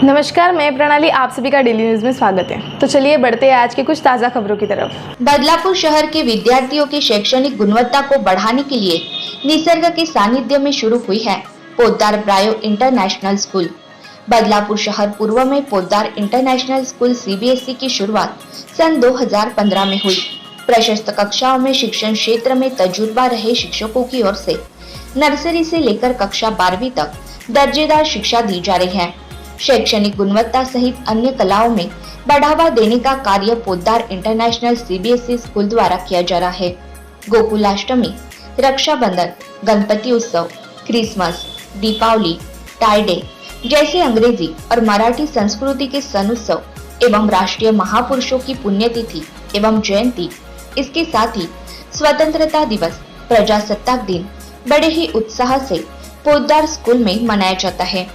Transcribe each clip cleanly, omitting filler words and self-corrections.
नमस्कार, मैं प्रणाली, आप सभी का डेली न्यूज में स्वागत है। तो चलिए बढ़ते हैं आज के कुछ ताज़ा खबरों की तरफ। बदलापुर शहर के विद्यार्थियों की शैक्षणिक गुणवत्ता को बढ़ाने के लिए निसर्ग के सानिध्य में शुरू हुई है पोद्दार ब्रायो इंटरनेशनल स्कूल। बदलापुर शहर पूर्व में पोद्दार इंटरनेशनल स्कूल सीबीएसई की शुरुआत सन 2015 में हुई। प्रशस्त कक्षाओं में शिक्षण क्षेत्र में तजुर्बा रहे शिक्षकों की ओर से नर्सरी से लेकर कक्षा 12वीं तक दर्जेदार शिक्षा दी जा रही है। शैक्षणिक गुणवत्ता सहित अन्य कलाओं में बढ़ावा देने का कार्य पोद्दार इंटरनेशनल सीबीएसई स्कूल द्वारा किया जा रहा है। गोकुलाष्टमी, रक्षाबंधन, गणपति उत्सव, क्रिसमस, दीपावली, टाई डे जैसे अंग्रेजी और मराठी संस्कृति के सन उत्सव एवं राष्ट्रीय महापुरुषों की पुण्यतिथि एवं जयंती, इसके साथ ही स्वतंत्रता दिवस, प्रजासत्ताक दिन बड़े ही उत्साह से पोद्दार स्कूल में मनाया जाता है।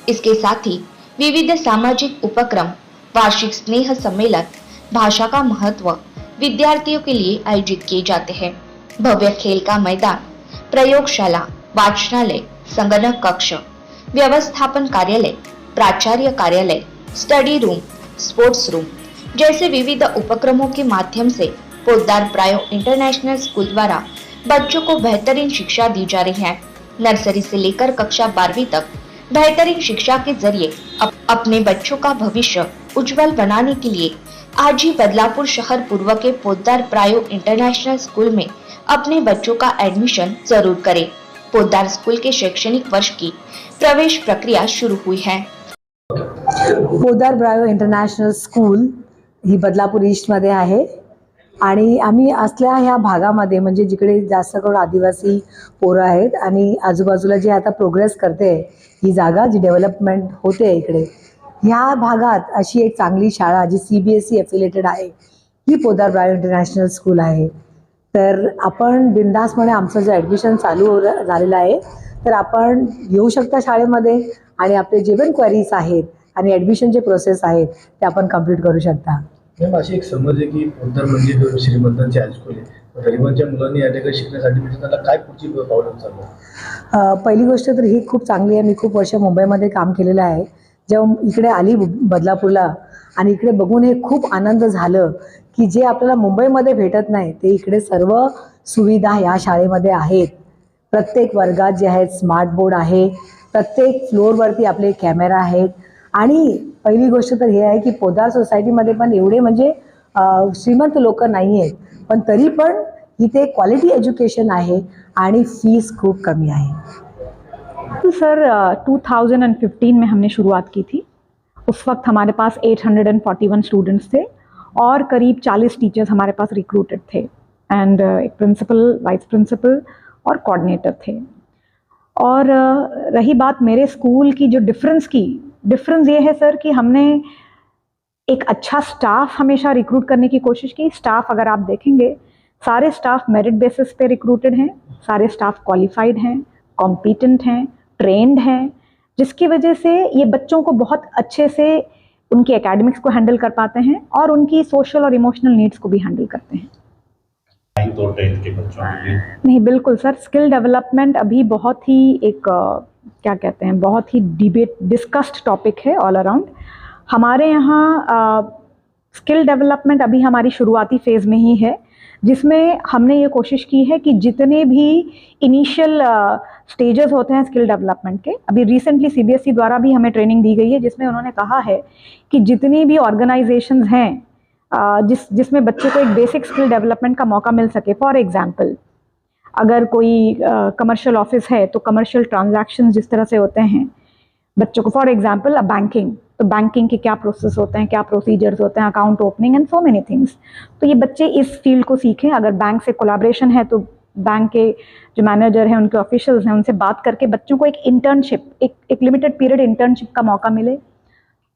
इसके साथ ही विविध सामाजिक उपक्रम, वार्षिक स्नेह सम्मेलन, भाषा का महत्व विद्यार्थियों के लिए आयोजित किए जाते हैं। भव्य खेल का मैदान, प्रयोगशाला, वाचनालय, संगणक कक्ष, व्यवस्थापन कार्यालय, प्राचार्य कार्यालय, स्टडी रूम, स्पोर्ट्स रूम जैसे विविध उपक्रमों के माध्यम से पोद्दार ब्रायो इंटरनेशनल स्कूल द्वारा बच्चों को बेहतरीन शिक्षा दी जा रही है। नर्सरी से लेकर कक्षा 12वीं तक बेहतरीन शिक्षा के जरिए अपने बच्चों का भविष्य उज्जवल बनाने के लिए आज ही बदलापुर शहर पूर्व के पोद्दार ब्रायो इंटरनेशनल स्कूल में अपने बच्चों का एडमिशन जरूर करें। पोद्दार स्कूल के शैक्षणिक वर्ष की प्रवेश प्रक्रिया शुरू हुई है। पोद्दार ब्रायो इंटरनॅशनल स्कूल ही बदलापूर ईस्टमध्ये आहे आणि आम्ही असल्या ह्या भागामध्ये म्हणजे जिकडे जास्त करून आदिवासी पोरं आहेत आणि आजूबाजूला जे आता प्रोग्रेस करते ही जागा जी डेव्हलपमेंट होते इकडे ह्या भागात अशी एक चांगली शाळा जी सीबीएसई एफिलेटेड आहे ही पोद्दार ब्रायो इंटरनॅशनल स्कूल आहे। तर आपण बिनधास्तपणे आमचं जे ॲडमिशन चालू झालेलं आहे तर आपण येऊ शकता शाळेमध्ये आणि आपले जे पण क्वेरीज आहेत आणि ॲडमिशनचे प्रोसेस आहेत ते आपण कंप्लीट करू शकता। अशी एक समज आहे की पोद्दार म्हणजे श्रीमंतांची हायस्कूल आहे, गरिबांच्या मुलांनी या ठिकाणी शिकण्यासाठी म्हणजे त्यांना काय पुढची पावलं उचलणार? पहिली गोष्ट तर ही खूप चांगली आहे। मी खूप वर्ष मुंबईमध्ये काम केलेलं आहे। जेव्हा इकडे आली बदलापूरला आणि इकडे बघून हे खूप आनंद झालं की जे आपल्याला मुंबईमध्ये भेटत नाही ते इकडे सर्व सुविधा या शाळेमध्ये आहेत। प्रत्येक वर्गात जे आहेत स्मार्ट बोर्ड आहे, प्रत्येक फ्लोअरवरती आपले कॅमेरा आहेत आणि पहिली गोष्ट तर हे आहे की पोद्दार सोसायटीमध्ये पण एवढे म्हणजे श्रीमंत लोक नाही आहेत, पण तरी पण इथे क्वालिटी एज्युकेशन आहे आणि फीस खूप कमी आहे। सर 2015 में हमने शुरुआत की थी। उस वक्त हमारे पास 841 स्टूडेंट्स थे और करीब 40 टीचर्स हमारे पास रिक्रूटेड थे एंड एक प्रिंसिपल, वाइस प्रिंसिपल और कोऑर्डिनेटर थे। और रही बात मेरे स्कूल की जो डिफरेंस ये है सर कि हमने एक अच्छा स्टाफ हमेशा रिक्रूट करने की कोशिश की। स्टाफ अगर आप देखेंगे सारे स्टाफ मेरिट बेसिस पे रिक्रूटेड हैं, सारे स्टाफ क्वालिफाइड हैं, कॉम्पिटेंट हैं, ट्रेंड हैं, जिसकी वजह से ये बच्चों को बहुत अच्छे से उनके एकेडमिक्स को हैंडल कर पाते हैं और उनकी सोशल और इमोशनल नीड्स को भी हैंडल करते हैं। तो 10th के बच्चों के लिए नहीं, बिल्कुल सर, स्किल डेवलपमेंट अभी बहुत ही एक क्या कहते हैं, बहुत ही डिस्कस्ड टॉपिक है ऑल अराउंड। हमारे यहाँ स्किल डेवलपमेंट अभी हमारी शुरुआती फेज़ में ही है, जिसमें हमने ये कोशिश की है कि जितने भी इनिशियल स्टेजेस होते हैं स्किल डेवलपमेंट के, अभी रिसेंटली सीबीएसई द्वारा भी हमें ट्रेनिंग दी गई है जिसमें उन्होंने कहा है कि जितनी भी ऑर्गेनाइजेशंस हैं जिसमें बच्चे को एक बेसिक स्किल डेवलपमेंट का मौका मिल सके। फॉर एग्जांपल, अगर कोई कमर्शियल ऑफिस है तो कमर्शियल ट्रांजैक्शंस जिस तरह से होते हैं बच्चों को, फॉर एग्जांपल बैंकिंग, तो बैंकिंग के क्या प्रोसेस होते हैं, क्या प्रोसीजर्स होते हैं, account opening and so many things, तो ये बच्चे इस फील्ड को सीखें। अगर बैंक से कोलैबोरेशन है तो बैंक के जो मैनेजर हैं, उनके ऑफिशियल्स हैं, उनसे बात करके बच्चों को एक इंटर्नशिप, एक लिमिटेड पीरियड इंटर्नशिप का मौका मिले।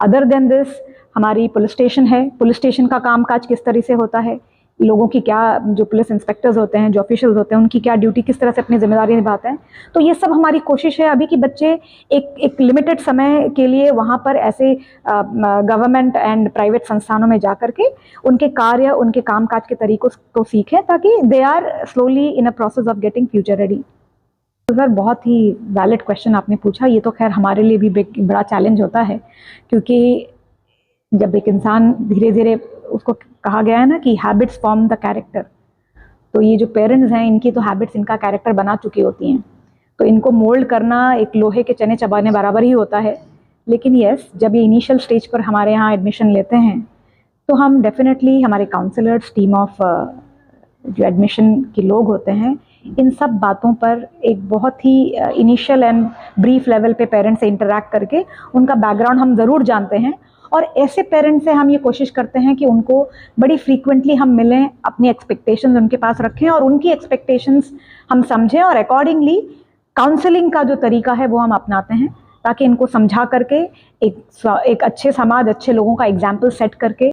अदर देन दिस, हमारी पुलिस स्टेशन है, पुलिस स्टेशन का कामकाज किस तरह से होता है, लोगों की क्या, जो पुलिस इंस्पेक्टर्स होते हैं, जो ऑफिशियल्स होते हैं, उनकी क्या ड्यूटी, किस तरह से अपनी जिम्मेदारी निभाते हैं। तो ये सब हमारी कोशिश है अभी कि बच्चे एक लिमिटेड समय के लिए वहाँ पर ऐसे गवर्नमेंट एंड प्राइवेट संस्थानों में जा करके उनके कार्य, उनके कामकाज के तरीकों को सीखें ताकि they are slowly in a process of getting future ready. Sir बहुत ही वैलिड क्वेश्चन आपने पूछा। ये तो खैर हमारे लिए भी बड़ा चैलेंज होता है, क्योंकि जब एक इंसान धीरे धीरे, उसको कहा गया है ना कि हैबिट्स फॉर्म द कैरेक्टर, तो ये जो पेरेंट्स हैं इनकी तो हैबिट्स इनका कैरेक्टर बना चुकी होती हैं, तो इनको मोल्ड करना एक लोहे के चने चबाने बराबर ही होता है। लेकिन यस, जब ये इनिशियल स्टेज पर हमारे यहाँ एडमिशन लेते हैं तो हम डेफिनेटली, हमारे काउंसलर्स, टीम ऑफ जो एडमिशन के लोग होते हैं, इन सब बातों पर एक बहुत ही इनिशियल एंड ब्रीफ लेवल पे पेरेंट्स से इंटरैक्ट करके उनका बैकग्राउंड हम ज़रूर जानते हैं। और ऐसे पेरेंट्स से हम ये कोशिश करते हैं कि उनको बड़ी फ्रीक्वेंटली हम मिलें, अपनी एक्सपेक्टेशंस उनके पास रखें और उनकी एक्सपेक्टेशंस हम समझें, और अकॉर्डिंगली काउंसलिंग का जो तरीका है वो हम अपनाते हैं, ताकि इनको समझा करके एक अच्छे समाज, अच्छे लोगों का एग्जाम्पल सेट करके